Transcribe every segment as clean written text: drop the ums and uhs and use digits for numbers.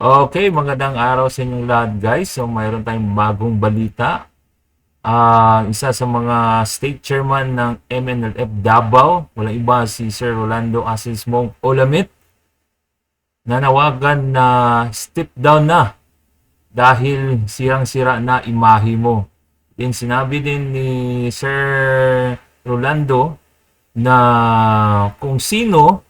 Okay, magandang araw sa inyong lahat guys. So mayroon tayong bagong balita. Isa sa mga state chairman ng MNLF Davao, walang iba si Sir Rolando Asismong Olamit, nanawagan na step down na dahil sirang-sira na imahe mo. Din sinabi din ni Sir Rolando na kung sino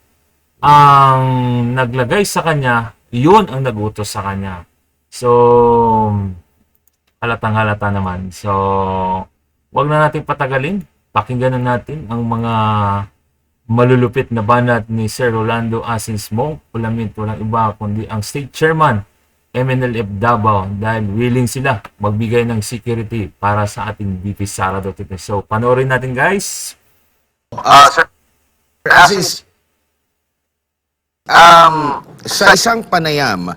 ang naglagay sa kanya, yun ang nagutos sa kanya. So, halatang-halata naman. So, wag na natin patagalin. Pakinggan na natin ang mga malulupit na banat ni Sir Rolando Asismong Olamit, walang iba kundi ang State Chairman MNLF Davao, dahil willing sila magbigay ng security para sa ating VP Sara Duterte. So, panoorin natin guys. Sir Francis, sa isang panayam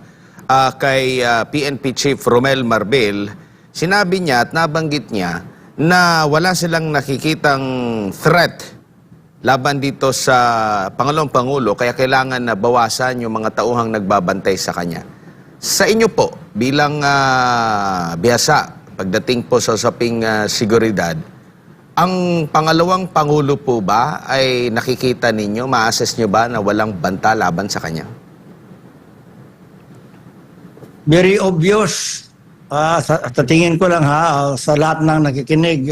kay PNP Chief Romel Marbel, sinabi niya at nabanggit niya na wala silang nakikitang threat laban dito sa Pangalawang Pangulo, kaya kailangan na bawasan yung mga tauhang nagbabantay sa kanya. Sa inyo po, bilang bihasa, pagdating po sa usaping seguridad, ang Pangalawang Pangulo po ba ay nakikita ninyo, ma-assess nyo ba na walang banta laban sa kanya? Very obvious. Sa tingin ko lang sa lahat ng nakikinig,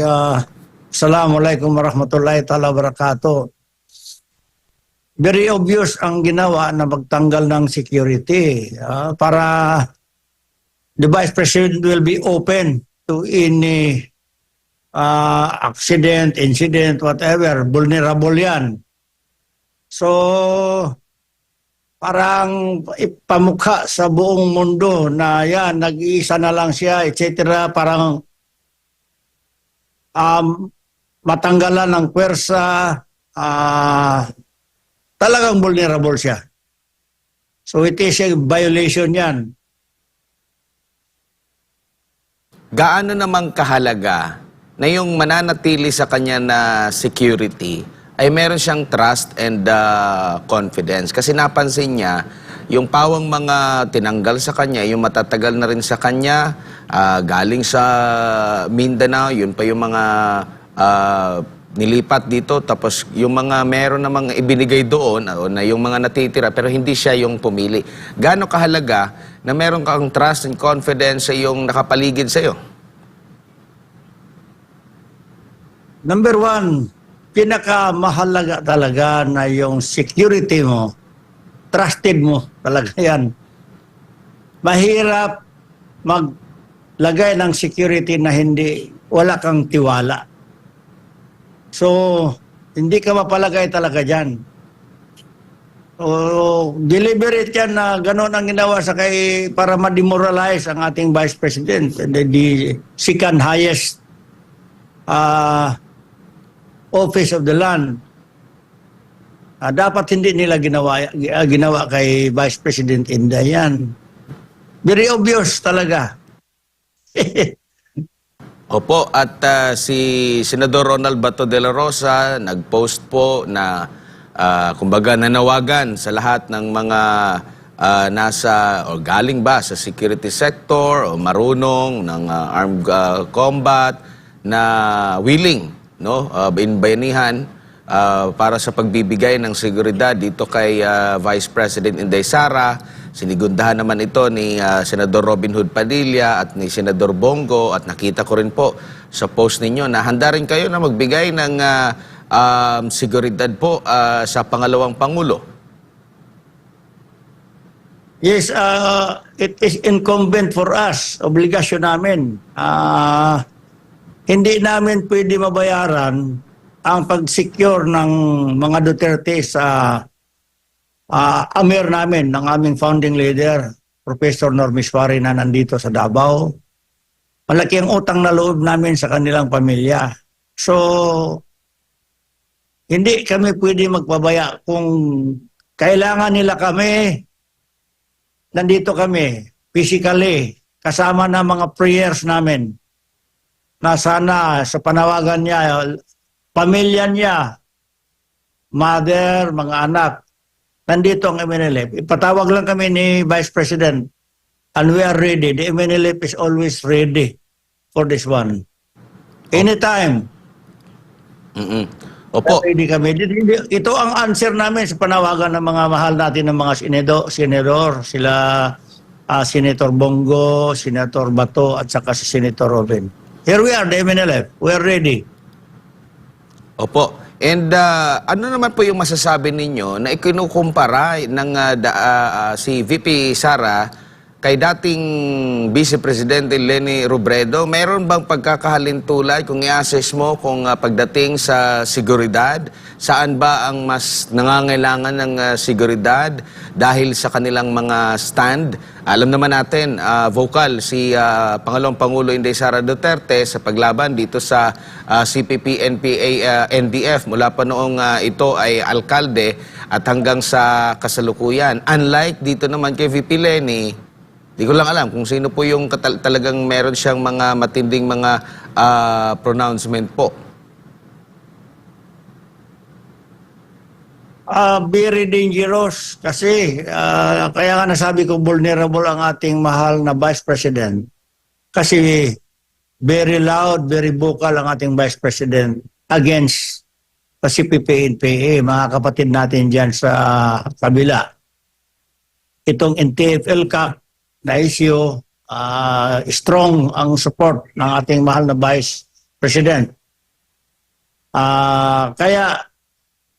Assalamualaikum warahmatullahi ta'ala wabarakatuh. Very obvious ang ginawa na magtanggal ng security para the Vice President will be open to any accident, incident, whatever. Vulnerable yan. So, parang ipamukha sa buong mundo na yan, nag-iisa na lang siya, etc. Parang matanggalan ng pwersa, talagang vulnerable siya. So it is a violation yan. Gaano namang kahalaga na yung mananatili sa kanya na security ay meron siyang trust and confidence? Kasi napansin niya, yung pawang mga tinanggal sa kanya, yung matatagal na rin sa kanya, galing sa Mindanao, yun pa yung mga nilipat dito, tapos yung mga meron namang ibinigay doon, na yung mga natitira, pero hindi siya yung pumili. Gaano kahalaga na meron kang trust and confidence sa yung nakapaligid sa'yo? Number one, pinakamahalaga talaga na yung security mo, trusted mo talaga yan. Mahirap maglagay ng security na wala kang tiwala. So, hindi ka mapalagay talaga dyan. So, deliberate yan na gano'n ang ginawa sa para ma-demoralize ang ating Vice President, the second highest office of the land. Dapat hindi nila ginawa kay Vice President Inday yan. Very obvious talaga. Opo, at si Senador Ronald Bato de la Rosa nag-post po na kumbaga nanawagan sa lahat ng mga nasa o galing ba sa security sector o marunong ng armed combat na willing, no, bayanihan para sa pagbibigay ng seguridad dito kay Vice President Inday Sara. Sinigundahan naman ito ni Senador Robin Hood Padilla at ni Senador Bongo, at nakita ko rin po sa post ninyo na handa rin kayo na magbigay ng seguridad po sa Pangalawang Pangulo. Yes, it is incumbent for us, obligasyon namin. Hindi namin pwede mabayaran ang pag-secure ng mga Duterte sa amir namin, ng aming founding leader, Professor Normis Suarez, na nandito sa Davao. Malaki ang utang na loob namin sa kanilang pamilya. So, hindi kami pwede magpabaya. Kung kailangan nila kami, nandito kami, physically, kasama na mga prayers namin, na sana sa panawagan niya, pamilya niya, mother, mga anak, nandito ang MNLF. Ipatawag lang kami ni Vice President And we are ready. The MNLF is always ready for this one. Anytime. Mm-mm. Opo. Ready kami. Ito ang answer namin sa panawagan ng mga mahal natin ng mga senador, sila Senator Bongo, Senator Bato, at saka si Senator Robin. Here we are, the MNLF. We are ready. Opo. And ano naman po yung masasabi ninyo na ikinukumpara ng si VP Sara kay dating Vice Presidente Leni Robredo? Meron bang pagkakahalintulad kung i-assess mo kung pagdating sa seguridad, saan ba ang mas nangangailangan ng seguridad dahil sa kanilang mga stand? Alam naman natin, vocal si Pangalawang Pangulo Inday Sara Duterte sa paglaban dito sa CPP, NPA, NDF mula pa noong ito ay alkalde at hanggang sa kasalukuyan. Unlike dito naman kay VP Leni, di ko lang alam kung sino po yung talagang meron siyang mga matinding mga pronouncement po. Very dangerous kasi kaya nga nasabi ko vulnerable ang ating mahal na Vice President kasi very loud, very vocal ang ating Vice President against kasi PPNPA, mga kapatid natin dyan sa kabila. Itong NTF-ELCAC na issue, strong ang support ng ating mahal na Vice President. Kaya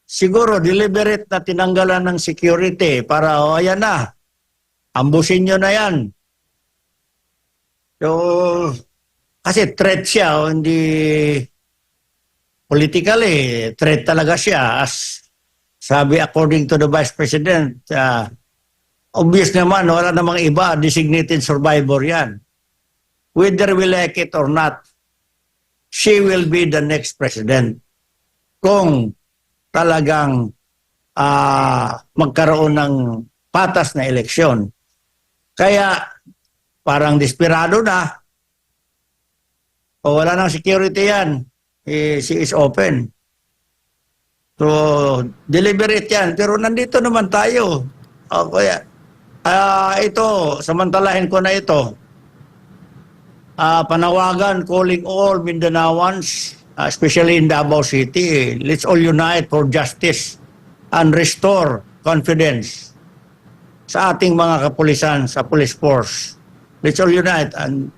siguro deliberate na tinanggalan ng security para ayan na, ambusin nyo na yan. So, kasi threat siya, hindi politically, threat talaga siya. As sabi according to the Vice President, obvious naman, wala namang iba, designated survivor yan. Whether we like it or not, she will be the next president. Kung talagang magkaroon ng patas na eleksyon. Kaya parang desperado na. O wala nang security yan. She is open. So, deliberate yan. Pero nandito naman tayo. O kaya, ito, samantalahin ko na ito. Panawagan, calling all Mindanaoans, especially in Davao City, let's all unite for justice and restore confidence sa ating mga kapulisan, sa police force. Let's all unite and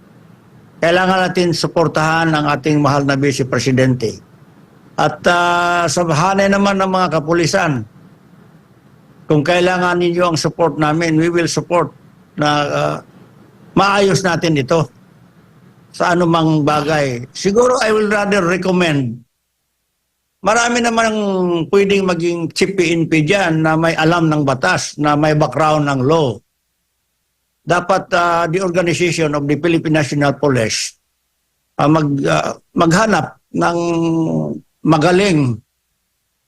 kailangan natin suportahan ang ating mahal na Vice Presidente. At sa hanay naman ng mga kapulisan, kung kailangan ninyo ang support namin, we will support na maayos natin ito sa anumang bagay. Siguro I will rather recommend. Marami namang pwedeng maging chief PNP dyan na may alam ng batas, na may background ng law. Dapat the organization of the Philippine National Police maghanap ng magaling,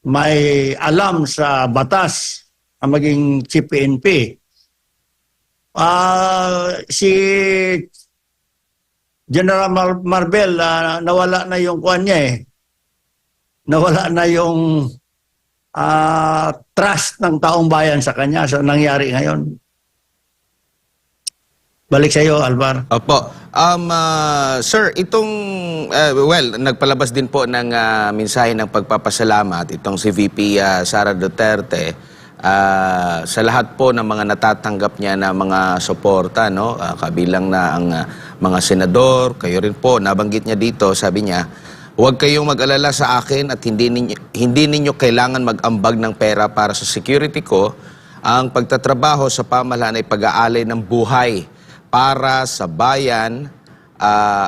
may alam sa batas, ang maging chief PNP. Si General Marbel, nawala na yung kuwan niya eh. Nawala na yung trust ng taong bayan sa kanya sa nangyari ngayon. Balik sa iyo, Alvar. Opo. Sir, itong, nagpalabas din po ng mensahe ng pagpapasalamat itong si VP Sara Duterte sa lahat po ng mga natatanggap niya na mga suporta, no? Kabilang na ang mga senador, kayo rin po, nabanggit niya dito, sabi niya, huwag kayong mag-alala sa akin at hindi ninyo kailangan mag-ambag ng pera para sa security ko. Ang pagtatrabaho sa pamahalaan ay pag-aalay ng buhay para sa bayan.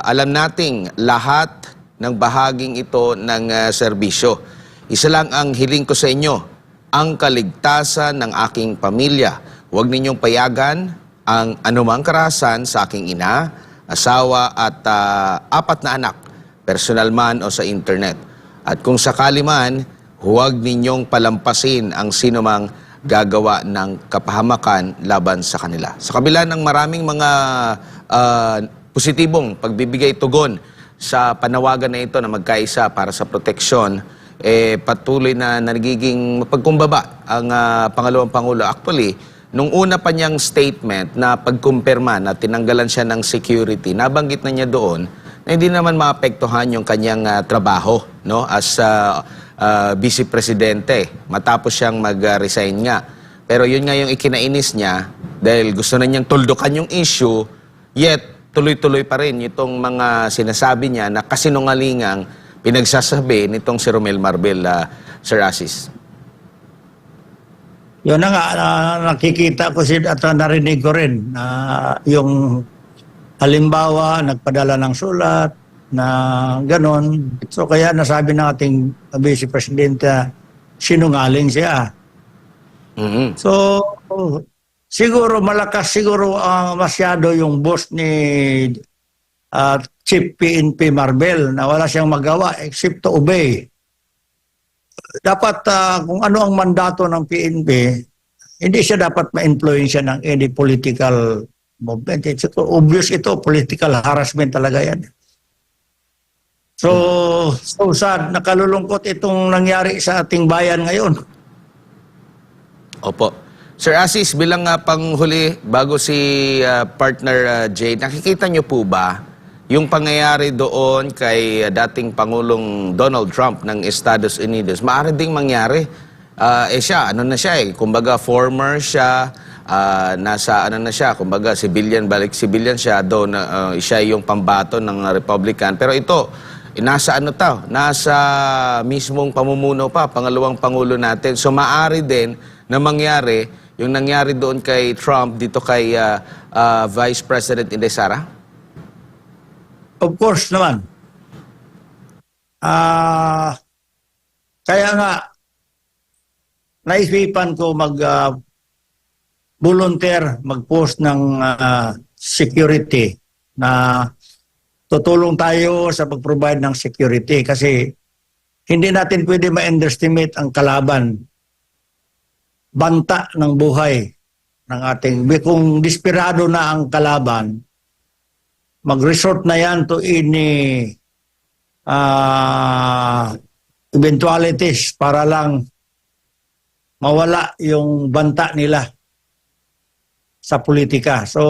Alam nating lahat ng bahaging ito ng serbisyo. Isa lang ang hiling ko sa inyo, ang kaligtasan ng aking pamilya. Huwag ninyong payagan ang anumang karahasan sa aking ina, asawa at 4 na anak, personal man o sa internet. At kung sakali man, huwag ninyong palampasin ang sinumang gagawa ng kapahamakan laban sa kanila. Sa kabila ng maraming mga positibong pagbibigay tugon sa panawagan na ito na magkaisa para sa proteksyon, patuloy na nagiging mapagkumbaba ang Pangalawang Pangulo. Actually, nung una pa niyang statement na pagkumpirma na tinanggalan siya ng security, nabanggit na niya doon na hindi naman maapektuhan yung kanyang trabaho, no, as vice presidente matapos siyang mag-resign nga. Pero yun nga yung ikinainis niya dahil gusto na niyang tuldukan yung issue, yet tuloy-tuloy pa rin itong mga sinasabi niya na kasinungalingang pinagsasabi nitong si Romel Marbel, Sir Asis. Yun na nga, nakikita ko at narinig ko rin na yung halimbawa, nagpadala ng sulat na ganon. So kaya nasabi ng ating Vice Presidente, sinungaling siya. Mhm. So, siguro malakas masyado yung boss ni Chief PNP Marbel na wala siyang magawa except to obey. Dapat kung ano ang mandato ng PNP, hindi siya dapat ma-influensya ng any political movement. It's obvious ito, political harassment talaga yan. So sad, nakalulungkot itong nangyari sa ating bayan ngayon. Opo. Sir Asis, bilang panghuli, bago si partner Jay, nakikita niyo po ba yung pangyayari doon kay dating Pangulong Donald Trump ng Estados Unidos? Maaari ding mangyari. Siya, ano na siya kumbaga former siya, nasa ano na siya, kumbaga civilian, balik civilian siya, doon siya yung pambato ng Republican. Pero ito, nasa nasa mismong pamumuno pa, pangalawang Pangulo natin. So maaari din na mangyari yung nangyari doon kay Trump dito kay Vice President Inday Sara? Of course naman. Kaya nga, naisipan ko volunteer, mag-post ng security na tutulong tayo sa pag-provide ng security kasi hindi natin pwede ma-underestimate ang kalaban. Banta ng buhay ng ating, kung desperado na ang kalaban, mag-resort na yan to any eventualities para lang mawala yung banta nila sa politika. So,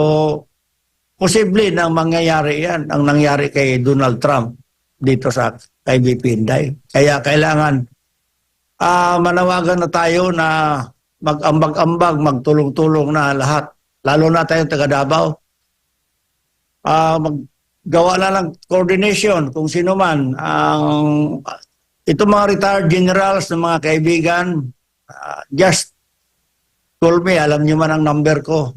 posible na mangyayari yan, ang nangyari kay Donald Trump dito sa kay VP Inday. Kaya kailangan manawagan na tayo na mag-ambag-ambag, magtulong-tulong na lahat. Lalo na tayong taga Davao. Maggawa na ng coordination kung sino man. Ito mga retired generals ng mga kaibigan, just call me, alam niyo man ang number ko.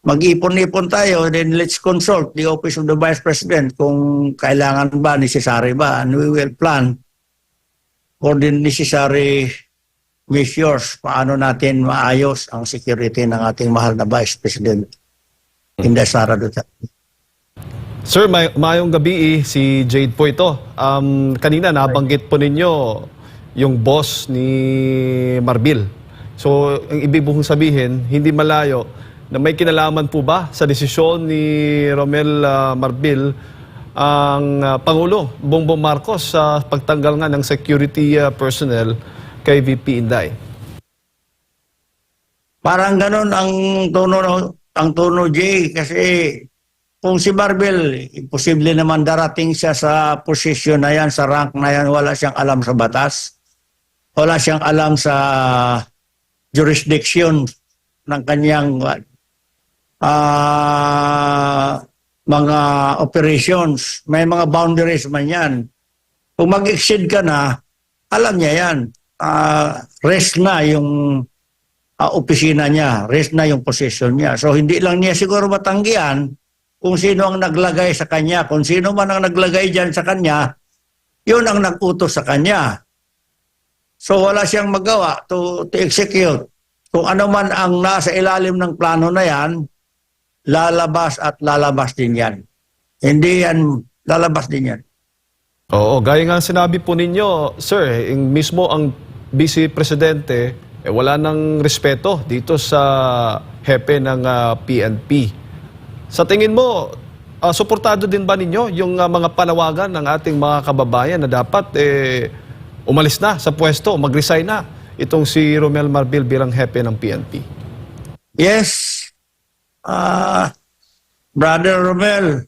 Mag-ipon-ipon tayo, then let's consult the Office of the Vice President kung kailangan ba, necessary ba, and we will plan for the necessary measures, paano natin maayos ang security ng ating mahal na Vice President Inday Sara Duterte. Sir, mayong gabi si Jade po ito. Kanina nabanggit po ninyo yung boss ni Marbil. So, ang ibig pong sabihin, hindi malayo na may kinalaman po ba sa desisyon ni Romel Marbil ang Pangulo Bongbong Marcos sa pagtanggal nga ng security personnel kay VP Inday? Parang ganun ang tono Jay, kasi kung si Marbil, imposible naman darating siya sa posisyon na yan, sa rank na yan, wala siyang alam sa batas, wala siyang alam sa jurisdiction ng kanyang mga operations. May mga boundaries man yan. Kung mag-exceed ka na, alam niya yan. Rest na yung opisina niya, rest na yung position niya. So hindi lang niya siguro matanggihan kung sino ang naglagay sa kanya. Kung sino man ang naglagay dyan sa kanya, yun ang nag-utos sa kanya. So wala siyang magawa to execute. Kung ano man ang nasa ilalim ng plano na yan, lalabas at lalabas din yan. Hindi yan, lalabas din yan. Oo, gaya nga sinabi po ninyo, sir, mismo ang Vice Presidente, wala nang respeto dito sa hepe ng PNP. Sa tingin mo, suportado din ba ninyo yung mga panawagan ng ating mga kababayan na dapat umalis na sa pwesto, mag-resign na itong si Romel Marbil bilang hepe ng PNP? Yes, Brother Romel,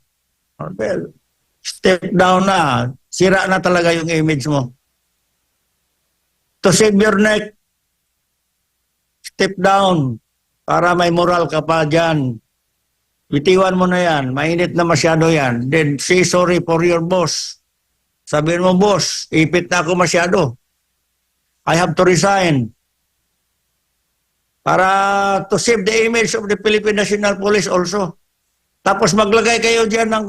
step down na. Sira na talaga yung image mo. To save your neck, step down para may moral ka pa dyan. Bitiwan mo na yan. Mainit na masyado yan. Then say sorry for your boss. Sabihin mo, boss, ipit na ako masyado. I have to resign. Para to save the image of the Philippine National Police also. Tapos maglagay kayo dyan ng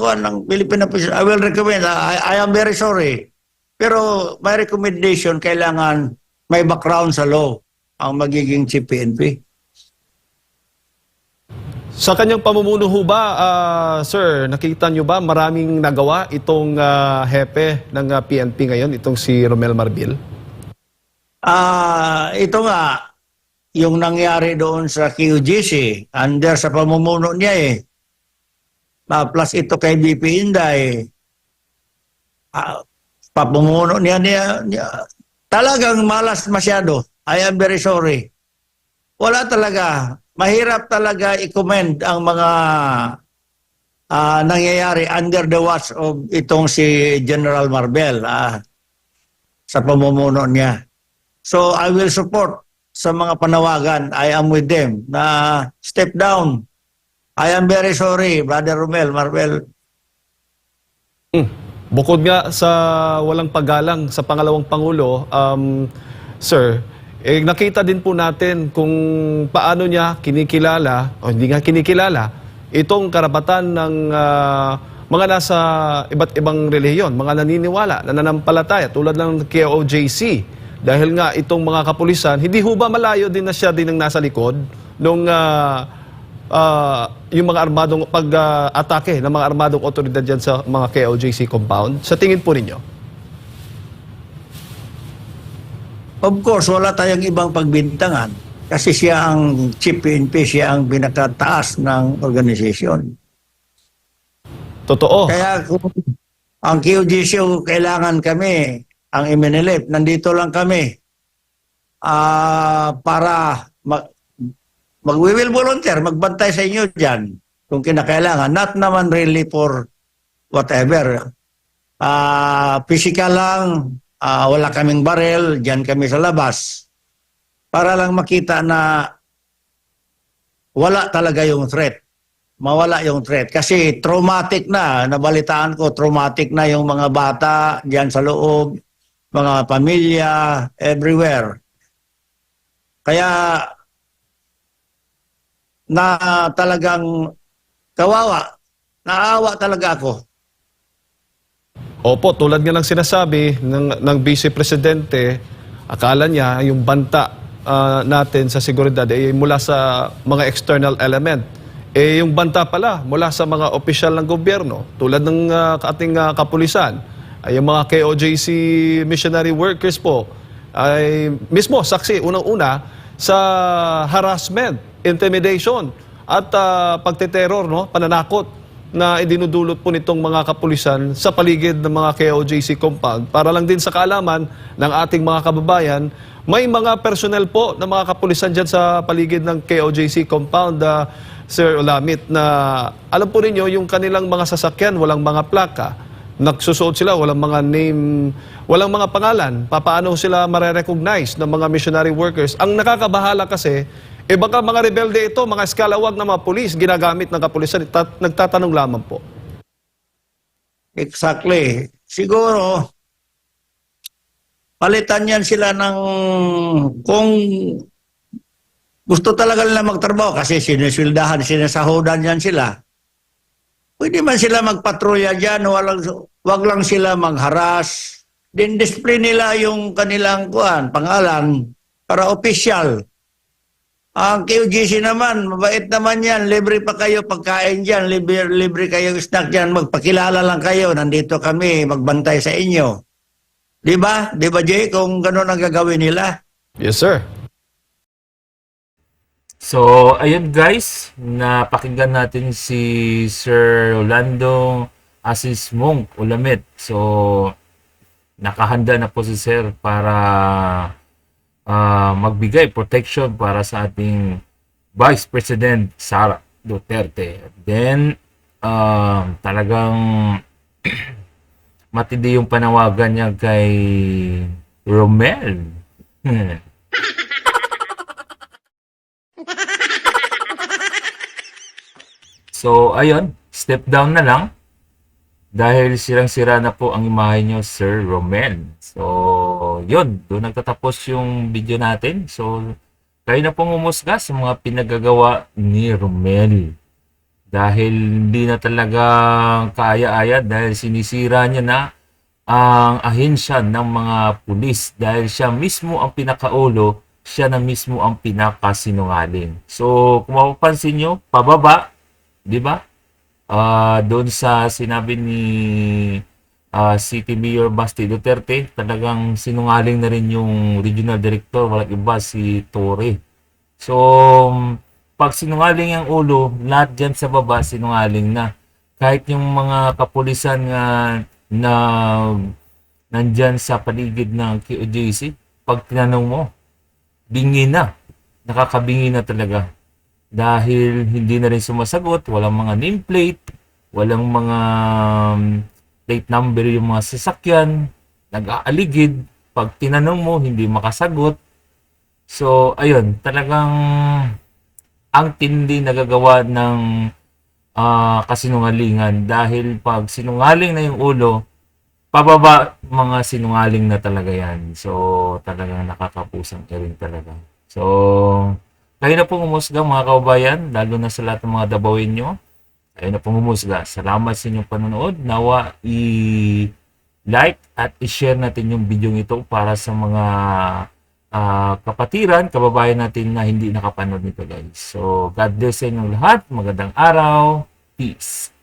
Philippine Police. I will recommend. I am very sorry. Pero my recommendation, kailangan may background sa law ang magiging chief PNP. Sa kanyang pamumuno ho ba, sir, nakita nyo ba maraming nagawa itong hepe ng PNP ngayon, itong si Romel Marbil? Ito nga, yung nangyari doon sa QGC, under sa pamumuno niya plus ito kay BP Inday, pamumuno niya, talagang malas masyado. I am very sorry. Wala talaga. Mahirap talaga i-commend ang mga nangyayari under the watch of itong si General Marbel sa pamumuno niya. So I will support sa mga panawagan. I am with them na step down. I am very sorry, Brother Romel Marbel. Bukod nga sa walang paggalang sa pangalawang Pangulo, sir, nakita din po natin kung paano niya kinikilala, o hindi nga kinikilala, itong karapatan ng mga nasa iba't ibang relihiyon, mga naniniwala, nananampalataya, tulad ng KOJC. Dahil nga itong mga kapulisan, hindi ho ba malayo din na siya din ang nasa likod nung yung mga armadong pag-atake ng mga armadong otoridad dyan sa mga KOJC compound? Sa tingin po ninyo? Of course, wala tayong ibang pagbintangan kasi siya ang chief PNP, siya ang pinakataas ng organisasyon. Totoo. Kaya kung ang QGC kailangan kami, ang MNLF, nandito lang kami para we will volunteer, magbantay sa inyo dyan kung kinakailangan. Not naman really for whatever. Physical lang, wala kaming barel, dyan kami sa labas. Para lang makita na wala talaga yung threat. Mawala yung threat. Kasi traumatic na, nabalitaan ko, traumatic na yung mga bata dyan sa loob, mga pamilya, everywhere. Kaya na talagang kawawa, naawa talaga ako. Opo, tulad nga ng sinasabi ng Vice Presidente, akala niya yung banta natin sa seguridad ay mula sa mga external element. Yung banta pala mula sa mga opisyal ng gobyerno, tulad ng ating kapulisan, ay yung mga KOJC missionary workers po, ay mismo saksi unang-una sa harassment, intimidation, at pagteteror, no? Pananakot na idinudulot po nitong mga kapulisan sa paligid ng mga KOJC compound. Para lang din sa kaalaman ng ating mga kababayan, may mga personnel po ng mga kapulisan dyan sa paligid ng KOJC compound, Sir Olamit, na alam po ninyo yung kanilang mga sasakyan, walang mga plaka. Nagsusuot sila, walang mga name, walang mga pangalan. Paano sila mare-recognize ng mga missionary workers? Ang nakakabahala kasi, baka mga rebelde ito, mga eskalawag na mga pulis, ginagamit ng kapulisan. Nagtatanong lamang po. Exactly. Siguro, palitan yan sila ng kung gusto talaga nila magtrabaho kasi siniswildahan, sinasahodan yan sila. Pwede man sila magpatrolya dyan, wag lang sila magharas. Then display nila yung kanilang pangalan para official. Ang QGC naman, mabait naman yan. Libre pa kayo pagkain dyan, libre kayo snack dyan. Magpakilala lang kayo, nandito kami, magbantay sa inyo. Diba? Diba, Jay, kung gano'n ang gagawin nila? Yes, sir. So, ayun guys, napakinggan natin si Sir Rolando Asis Monk Ulamit. So, nakahanda na po si Sir para magbigay protection para sa ating Vice President Sara Duterte. Then, talagang matindi yung panawagan niya kay Romel. So, ayun, step down na lang dahil sirang-sira na po ang imahe nyo, Sir Romel. So, yun, doon nagtatapos yung video natin. So, kayo na pong umusga sa mga pinagagawa ni Romel. Dahil hindi na talaga kaya-aya dahil sinisira niya na ang ahensya ng mga pulis dahil siya mismo ang pinakaulo, siya na mismo ang pinakasinungaling. So, kung mapapansin nyo, pababa, di ba? Doon sa sinabi ni City Mayor Basti Duterte, talagang sinungaling na rin yung regional director, walang iba si Torre. So, pag sinungaling ang ulo, lahat dyan sa baba sinungaling na. Kahit yung mga kapulisan na nandyan sa paligid ng QJC, pag tinanong mo, bingi na. Nakakabingi na talaga. Dahil hindi na rin sumasagot, walang mga nameplate, walang mga plate number yung mga sasakyan, nag-aaligid, pag tinanong mo, hindi makasagot. So, ayun, talagang ang tindi nagagawa ng kasinungalingan dahil pag sinungaling na yung ulo, pababa mga sinungaling na talaga yan. So, talagang nakakapusang rin talaga. So, kayo na pong umusga mga kababayan, lalo na sa lahat ng mga dabawin nyo. Kayo na pong umusga. Salamat sa inyong panonood. Nawa i-like at i-share natin yung video ito para sa mga kapatiran, kababayan natin na hindi nakapanood nito guys. So, God bless sa inyong lahat. Magandang araw. Peace.